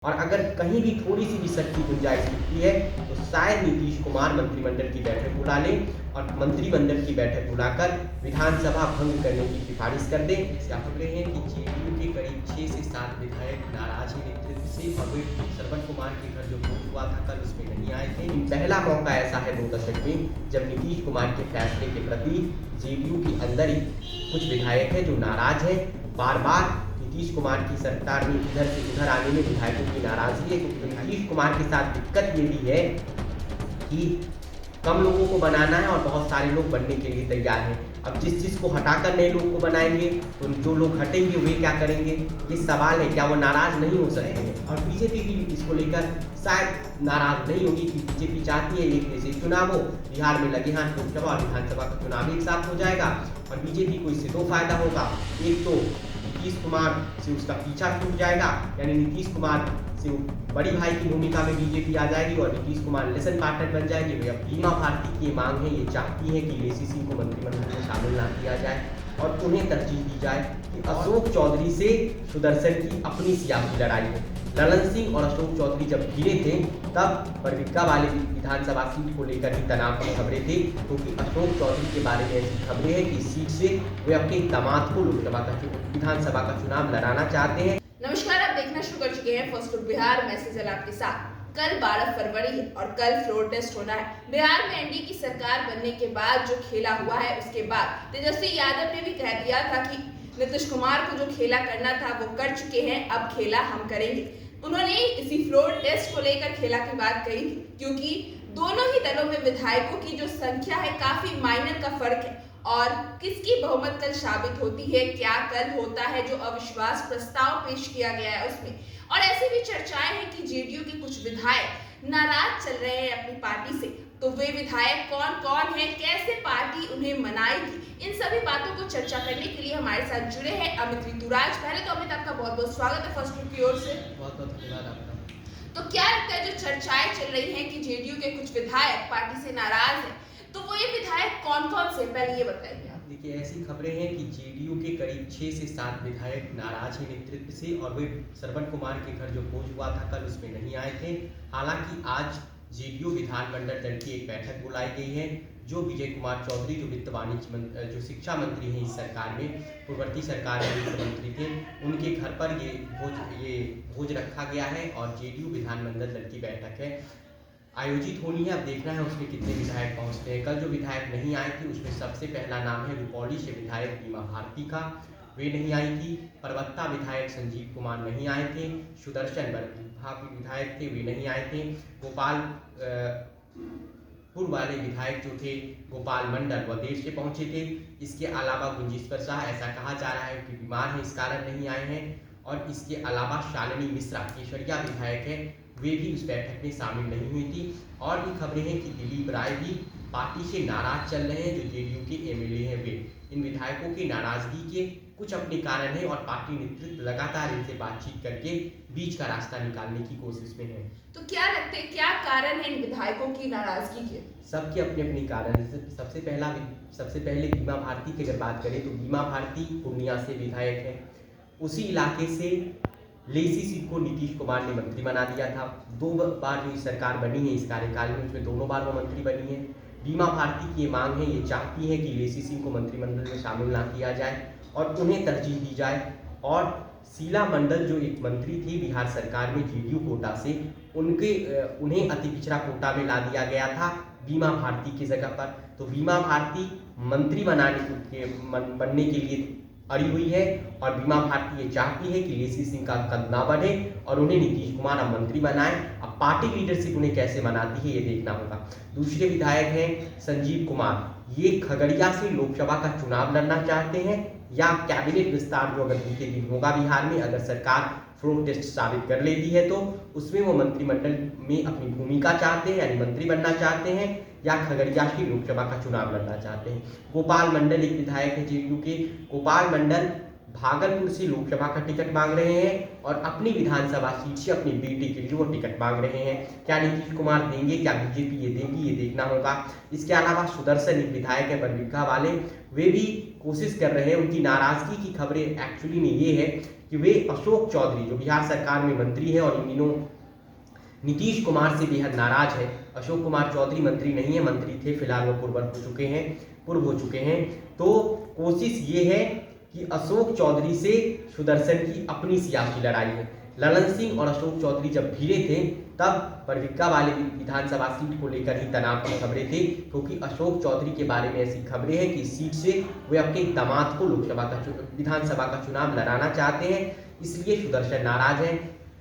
और अगर कहीं भी थोड़ी सी भी शक की गुंजाइश दिखती है तो शायद नीतीश कुमार मंत्रिमंडल की बैठक बुला लें और मंत्रिमंडल की बैठक बुलाकर विधानसभा भंग करने की सिफारिश कर दें। क्या खबरें हैं कि जेडीयू के करीब 6 से 7 विधायक नाराज हैं नेतृत्व से और वे श्रवण कुमार के घर जो भोज हुआ था कल उसमें नहीं आए थे। पहला मौका ऐसा है 2 दशक में जब नीतीश कुमार के फैसले के प्रति जेडीयू के अंदर ही कुछ विधायक हैं जो नाराज हैं। बार बार नीतीश कुमार की सरकार में इधर से उधर आने में विधायकों की नाराजगी है, क्योंकि नीतीश कुमार के साथ दिक्कत ये भी है कि कम लोगों को बनाना है और बहुत सारे लोग बनने के लिए तैयार हैं। अब जिस चीज़ को हटाकर नए लोग को बनाएंगे तो जो लोग हटेंगे वे क्या करेंगे, ये सवाल है। क्या वो नाराज नहीं हो सकते हैं? और बीजेपी भी इसको लेकर शायद नाराज नहीं होगी कि बीजेपी चाहती है एक जैसे चुनाव हो, बिहार में लगे हाथ लोकसभा और विधानसभा का चुनाव एक साथ हो जाएगा और बीजेपी को इससे 2 फायदा होगा। एक तो नीतीश कुमार से उसका पीछा छूट जाएगा, यानी नीतीश कुमार से बड़ी भाई की भूमिका में बीजेपी आ जाएगी और नीतीश कुमार लेसन पार्टनर बन जाएगी। वे अब बीमा भारती की मांग है, ये चाहती है कि लेसी सिंह को मंत्रिमंडल में शामिल ना किया जाए और उन्हें तरजीह दी जाए कि अशोक चौधरी से सुदर्शन की अपनी सियासी लड़ाई है। ललन सिंह और अशोक चौधरी जब भिड़े थे तब बरबीघा वाले विधानसभा सीट को लेकर ही तनाव की खबरें थी, क्योंकि अशोक चौधरी के बारे में ऐसी खबरें हैं कि इस सीट से वे अपने दामाद को विधानसभा का चुनाव लड़ाना चाहते हैं। नमस्कार, आप देखना शुरू कर चुके हैं फर्स्ट लुक बिहार। मैसेज आपके साथ। कल 12 फरवरी है और कल फ्लोर टेस्ट होना है। बिहार में एनडीए की सरकार बनने के बाद जो खेला हुआ है उसके बाद तेजस्वी यादव ने भी कह दिया था कि नीतीश कुमार को जो खेला करना था वो कर चुके हैं, अब खेला हम करेंगे। उन्होंने इसी फ्लोर टेस्ट को लेकर खेला की बात कही थी, क्योंकि दोनों ही दलों में विधायकों की जो संख्या है काफी माइनर का फर्क है और किसकी बहुमत कल साबित होती है, क्या कल होता है जो अविश्वास प्रस्ताव पेश किया गया है उसमें। और ऐसी भी चर्चाएं हैं कि जेडीयू के कुछ विधायक नाराज चल रहे हैं अपनी पार्टी से, तो वे विधायक कौन कौन हैं, कैसे पार्टी उन्हें मनाएगी, इन सभी बातों को चर्चा करने के लिए हमारे साथ जुड़े हैं अमित ऋतुराज। पहले तो अमित, आपका बहुत बहुत स्वागत है फर्स्ट लुक की ओर से। बहुत बहुत धन्यवाद आपका। तो क्या लगता है जो चर्चाएं चल रही हैं कि जेडीयू के कुछ विधायक पार्टी से नाराज हैं, तो वो ये विधायक कौन कौन से, पहले ये बताइए आप। देखिए, ऐसी खबरें हैं कि जेडीयू के करीब 6 से 7 विधायक नाराज हैं नेतृत्व से और वे श्रवण कुमार के घर जो भोज हुआ था कल उसमें नहीं आए थे। हालांकि आज जेडीयू विधानमंडल दल की एक बैठक बुलाई गई है। जो विजय कुमार चौधरी जो वित्त वाणिज्य जो शिक्षा मंत्री हैं इस सरकार में, पूर्ववर्ती सरकार में वित्त मंत्री थे, उनके घर पर ये भोज रखा गया है और जेडीयू विधानमंडल दल की बैठक है आयोजित होनी है। अब देखना है उसमें कितने विधायक पहुंचते हैं। कल जो विधायक नहीं आए थे उसमें सबसे पहला नाम है रुपौली से विधायक बीमा भारती का, वे नहीं आई थी। परबत्ता विधायक संजीव कुमार नहीं आए थे। सुदर्शन बरबीघा विधायक थे, वे नहीं आए थे। गोपालपुर वाले विधायक जो थे गोपाल मंडल, वह देर से पहुंचे थे। इसके अलावा गुंजेश्वर शाह, ऐसा कहा जा रहा है कि बीमार है इस कारण नहीं आए हैं। और इसके अलावा शालिनी मिश्रा केशरिया विधायक है, वे भी उस बैठक में शामिल नहीं हुई थी। और भी खबरें हैं कि दिलीप राय भी पार्टी से नाराज चल रहे हैं, जो जेडीयू के एमएलए हैं। वे इन विधायकों की नाराजगी के कुछ अपने कारण हैं और पार्टी नेतृत्व लगातार इनसे बातचीत करके बीच का रास्ता निकालने की कोशिश में है। तो क्या लगता है, क्या कारण है इन विधायकों की नाराजगी के? सबके अपने अपने कारण हैं। सबसे पहले बीमा भारती की अगर बात करें तो बीमा भारती पूर्णिया से विधायक है। उसी इलाके से लेसी सिंह को नीतीश कुमार ने मंत्री बना दिया था। 2 बार जो सरकार बनी है इस कार्यकाल में, उसमें दोनों बार वो मंत्री बनी है। बीमा भारती की ये मांग है, ये चाहती है कि लेसी सिंह को मंत्रिमंडल में शामिल ना किया जाए और उन्हें तरजीह दी जाए। और शीला मंडल जो एक मंत्री थी बिहार सरकार में जेडीयू कोटा से, उन्हें अति पिछड़ा कोटा में ला दिया गया था बीमा भारती की जगह पर। तो बीमा भारती मंत्री बनने के लिए अड़ी हुई है और बीमा भारती ये चाहती है कि लेसी सिंह का कद ना बढ़े और उन्हें नीतीश कुमार अब मंत्री बनाए। अब पार्टी लीडरशिप उन्हें कैसे बनाती है ये देखना होगा। दूसरे विधायक हैं संजीव कुमार, ये खगड़िया से लोकसभा का चुनाव लड़ना चाहते हैं या कैबिनेट विस्तार जो अगर बीते दिन होगा बिहार में, अगर सरकार फ्लोर टेस्ट साबित कर लेती है तो उसमें वो मंत्रिमंडल में अपनी भूमिका चाहते हैं, यानी मंत्री बनना चाहते हैं या खगड़िया की लोकसभा का चुनाव लड़ना चाहते हैं। गोपाल मंडल एक विधायक है जेडीयू के। गोपाल मंडल भागलपुर से लोकसभा का टिकट मांग रहे हैं और अपनी विधानसभा सीट से अपनी बेटी के लिए वो टिकट मांग रहे हैं। क्या नीतीश कुमार देंगे, क्या बीजेपी ये देगी, ये देखना होगा। इसके अलावा सुदर्शन एक विधायक है बरबीघा वाले, वे भी कोशिश कर रहे हैं। उनकी नाराजगी की खबरें एक्चुअली में ये है कि वे अशोक चौधरी जो बिहार सरकार में मंत्री है और इन दिनों नीतीश कुमार से बेहद नाराज है। अशोक कुमार चौधरी मंत्री नहीं है, मंत्री थे, फिलहाल वो पूर्व हो चुके हैं। तो कोशिश ये है कि अशोक चौधरी से सुदर्शन की अपनी सियासी लड़ाई है। ललन सिंह और अशोक चौधरी जब भिड़े थे तब परविक्का वाले विधानसभा सीट को लेकर ही तनाव की खबरें थी, क्योंकि अशोक चौधरी के बारे में ऐसी खबरें हैं कि इस सीट से वे अपने दामाद को विधानसभा का चुनाव लड़ाना चाहते हैं, इसलिए सुदर्शन नाराज हैं।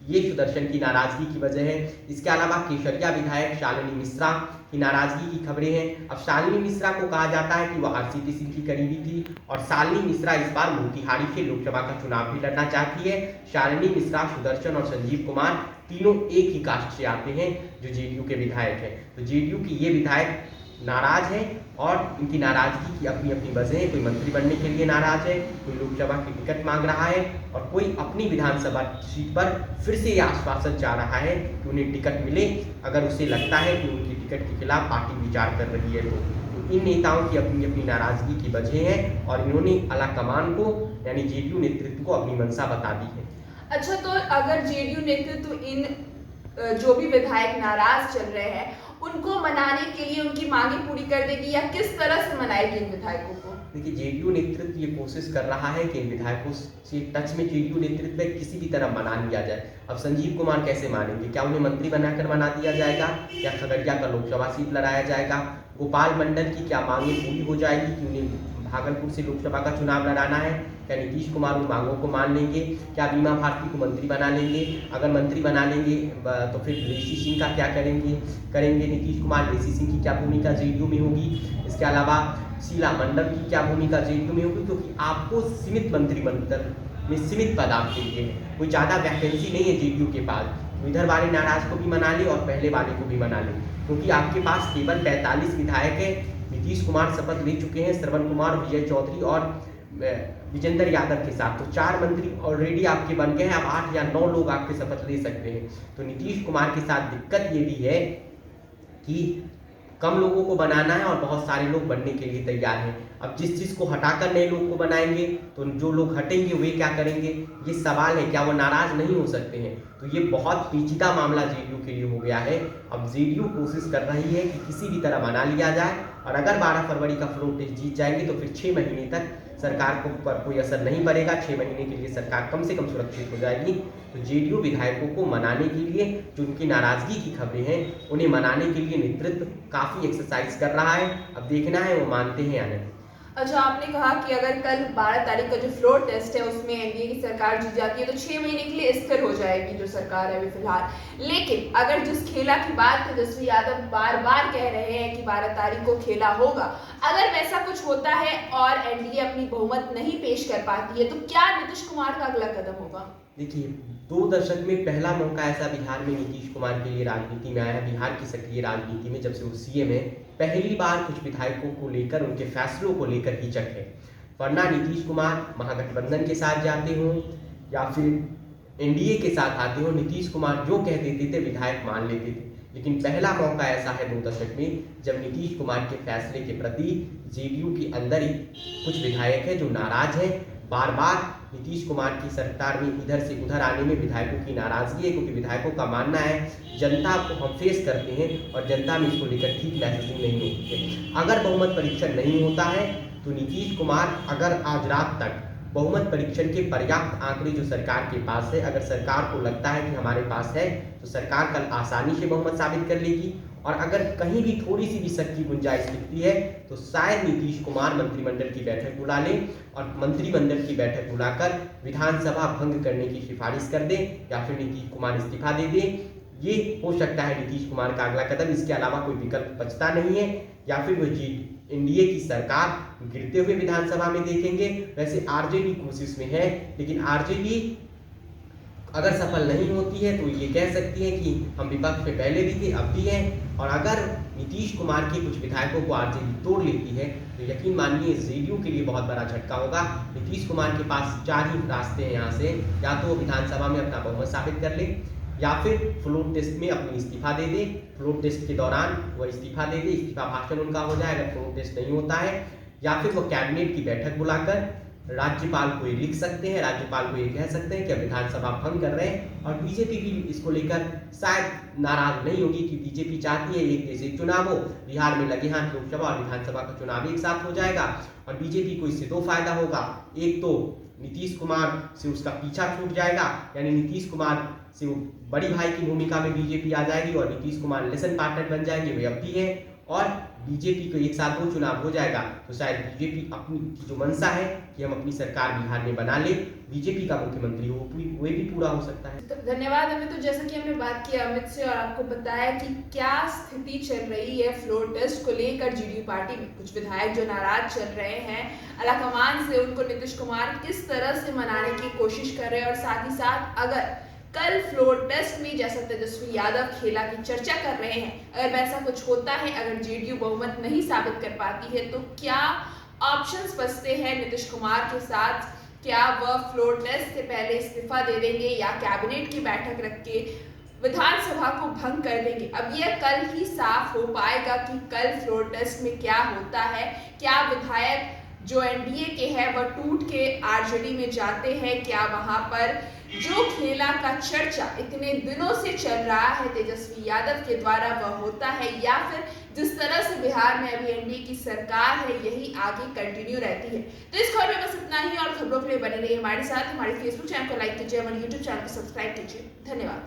ये सुदर्शन की नाराजगी की वजह है। इसके अलावा केसरिया विधायक शालिनी मिश्रा की नाराजगी की खबरें हैं। अब शालिनी मिश्रा को कहा जाता है कि वह आरसीपी सिंह की करीबी थी और शालिनी मिश्रा इस बार मोतिहारी से लोकसभा का चुनाव भी लड़ना चाहती है। शालिनी मिश्रा, सुदर्शन और संजीव कुमार तीनों एक ही कास्ट से आते हैं जो जेडीयू के विधायक हैं। तो जेडीयू की ये विधायक नाराज हैं और इनकी नाराजगी की अपनी अपनी वजह है। कोई मंत्री बनने के लिए नाराज है, कोई लोकसभा की टिकट मांग रहा है और कोई अपनी विधानसभा सीट पर फिर से ये आश्वासन चाह रहा है कि उन्हें टिकट मिले अगर उसे लगता है कि उनकी टिकट के खिलाफ पार्टी विचार कर रही है। तो इन नेताओं की अपनी अपनी नाराजगी की वजह है और इन्होंने आला कमान को यानी जेडीयू नेतृत्व को अपनी मंशा बता दी है। अच्छा, तो अगर जेडीयू नेतृत्व इन जो भी विधायक नाराज चल रहे हैं उनको मनाने के लिए उनकी मांगे पूरी कर देगी या किस तरह से मनाएगी इन विधायकों को? देखिए, जेडीयू नेतृत्व ये कोशिश कर रहा है कि इन विधायकों से टच में जेडीयू नेतृत्व में किसी भी तरह मना लिया जाए। अब संजीव कुमार कैसे मानेंगे? क्या उन्हें मंत्री बनाकर मना दिया जाएगा या खगड़िया का लोकसभा सीट लड़ाया जाएगा? गोपाल मंडल की क्या मांगे पूरी हो जाएगी कि उन्हें भागलपुर से लोकसभा का चुनाव लड़ाना है? क्या नीतीश कुमार उन मांगों को मान लेंगे? क्या बीमा भारती को मंत्री बना लेंगे? अगर मंत्री बना लेंगे तो फिर लेसी सिंह का क्या करेंगे नीतीश कुमार? लेसी सिंह की क्या भूमिका जेडीयू में होगी? इसके अलावा शीला मंडल की क्या भूमिका जेडीयू में होगी? क्योंकि आपको सीमित मंत्रिमंडल में सीमित पद आपके लिए है, कोई ज़्यादा वैकेंसी नहीं है जेडीयू के पास। तो इधर वाले नाराज को भी मना ले और पहले वाले को भी मना ले, क्योंकि आपके पास केवल 45 विधायक है। नीतीश कुमार शपथ ले चुके हैं श्रवण कुमार, विजय चौधरी और विजेंद्र यादव के साथ, तो 4 मंत्री ऑलरेडी आपके बन गए हैं। अब 8 या 9 लोग आपके शपथ ले सकते हैं। तो नीतीश कुमार के साथ दिक्कत ये भी है कि कम लोगों को बनाना है और बहुत सारे लोग बनने के लिए तैयार हैं। अब जिस चीज़ को हटाकर नए लोग को बनाएंगे तो जो लोग हटेंगे वे क्या करेंगे? ये सवाल है, क्या वो नाराज नहीं हो सकते हैं? तो ये बहुत पेचीदा मामला जेडीयू के लिए हो गया है। अब जेडीयू कोशिश कर रही है कि किसी भी तरह मना लिया जाए और अगर 12 फरवरी का फ्लोर टेस्ट जीत जाएंगे तो फिर 6 महीने तक सरकार को पर कोई असर नहीं पड़ेगा। 6 महीने के लिए सरकार कम से कम सुरक्षित हो जाएगी। तो जेडीयू विधायकों को मनाने के लिए जो उनकी नाराजगी की खबरें हैं उन्हें मनाने के लिए नेतृत्व काफ़ी एक्सरसाइज कर रहा है। अब देखना है वो मानते हैं या नहीं। अच्छा, आपने कहा कि अगर कल 12 तारीख का जो फ्लोर टेस्ट है उसमें एनडीए की सरकार जीत जाती है तो 6 महीने के लिए स्थिर हो जाएगी जो सरकार है अभी फिलहाल। लेकिन अगर जिस खेला की बात तेजस्वी यादव बार बार कह रहे हैं कि 12 तारीख को खेला होगा, अगर वैसा कुछ होता है और एनडीए अपनी बहुमत नहीं पेश कर पाती है तो क्या नीतीश कुमार का अगला कदम होगा? देखिए, 2 दशक में पहला मौका ऐसा बिहार में नीतीश कुमार के लिए राजनीति में आया, बिहार की सक्रिय राजनीति में जब से वो सीएम है। पहली बार कुछ विधायकों को लेकर, उनके फैसलों को लेकर हिचक है, वरना नीतीश कुमार महागठबंधन के साथ जाते हों या फिर एनडीए के साथ आते हों, नीतीश कुमार जो कह देते थे विधायक मान लेते थे। लेकिन पहला मौका ऐसा है 2 दशक में जब नीतीश कुमार के फैसले के प्रति जेडीयू के अंदर ही कुछ विधायक हैं जो नाराज हैं। बार बार नीतीश कुमार की सरकार में इधर से उधर आने में विधायकों की नाराजगी है, क्योंकि विधायकों का मानना है जनता को हम फेस करते हैं और जनता में इसको लेकर ठीक मैसेजिंग नहीं होती है। अगर बहुमत परीक्षण नहीं होता है तो नीतीश कुमार अगर आज रात तक बहुमत परीक्षण के पर्याप्त आंकड़े जो सरकार के पास है, अगर सरकार को लगता है कि हमारे पास है तो सरकार कल आसानी से बहुमत साबित कर लेगी। और अगर कहीं भी थोड़ी सी भी शक की गुंजाइश दिखती है तो शायद नीतीश कुमार मंत्रिमंडल की बैठक बुला लें और मंत्रिमंडल की बैठक बुलाकर विधानसभा भंग करने की सिफारिश कर दें या फिर नीतीश कुमार इस्तीफा दे दें। ये हो सकता है नीतीश कुमार का अगला कदम। इसके अलावा कोई विकल्प बचता नहीं है। या फिर वो एनडीए की सरकार गिरते हुए विधानसभा में देखेंगे। वैसे आरजेडी कोशिश में है, लेकिन आरजेडी अगर सफल नहीं होती है तो ये कह सकती है कि हम विपक्ष में पहले भी थे, अब भी हैं। और अगर नीतीश कुमार के कुछ विधायकों को आरजेडी तोड़ लेती है तो यकीन मानिए जेडीयू के लिए बहुत बड़ा झटका होगा। नीतीश कुमार के पास 4 ही रास्ते हैं यहाँ से, या तो वो विधानसभा में अपना बहुमत साबित कर ले, या फिर फ्लोर टेस्ट में अपनी इस्तीफा दे दे, फ्लोर टेस्ट के दौरान वो इस्तीफा दे दे, इस्तीफा भाषण उनका हो जाए अगर फ्लोर टेस्ट नहीं होता है, या फिर वो कैबिनेट की बैठक बुलाकर राज्यपाल को ये लिख सकते हैं, राज्यपाल को ये कह सकते हैं कि अब विधानसभा भंग कर रहे हैं। और बीजेपी भी इसको लेकर शायद नाराज नहीं होगी कि बीजेपी चाहती है एक देश एक चुनाव हो, बिहार में लगे हाथ लोकसभा और विधानसभा का चुनाव एक साथ हो जाएगा। और बीजेपी को इससे दो फायदा होगा, एक तो नीतीश कुमार से उसका पीछा छूट जाएगा, यानी नीतीश कुमार से वो बड़ी भाई की भूमिका में बीजेपी आ जाएगी और नीतीश कुमार लेसन पार्टनर बन जाएंगे, वे अब भी है। और बीजेपी को एक साथ दो चुनाव हो जाएगा, तो शायद बीजेपी अपनी की जो मंशा है कि हम अपनी सरकार बिहार में बना ले, बीजेपी का मुख्यमंत्री हो, वो भी पूरा हो सकता है। तो धन्यवाद अमित। तो जैसा कि हमने बात की अमित से और आपको बताया कि क्या स्थिति चल रही है फ्लोर टेस्ट को लेकर जेडीयू पार्टी में, कुछ विधायक जो नाराज चल रहे हैं आलाकमान से, उनको नीतीश कुमार किस तरह से मनाने की कोशिश कर रहे हैं, और साथ ही साथ अगर कल फ्लोर टेस्ट में जैसा तेजस्वी यादव खेला की चर्चा कर रहे हैं, अगर वैसा कुछ होता है, अगर जेडीयू बहुमत नहीं साबित कर पाती है, तो क्या ऑप्शंस बचते हैं नीतीश कुमार के साथ? क्या वह फ्लोर टेस्ट से पहले इस्तीफा दे देंगे या कैबिनेट की बैठक रख के विधानसभा को भंग कर देंगे? अब यह कल ही साफ हो पाएगा कि कल फ्लोर टेस्ट में क्या होता है। क्या विधायक जो एनडीए के हैं वह टूट के आरजेडी में जाते हैं? क्या वहां पर जो खेला का चर्चा इतने दिनों से चल रहा है तेजस्वी यादव के द्वारा वह होता है, या फिर जिस तरह से बिहार में अभी एनडीए की सरकार है यही आगे कंटिन्यू रहती है? तो इस खबर में बस इतना ही, और खबरों के लिए बने रहिए हमारे साथ। हमारे फेसबुक चैनल को लाइक कीजिए, हमारे यूट्यूब चैनल को सब्सक्राइब कीजिए। धन्यवाद।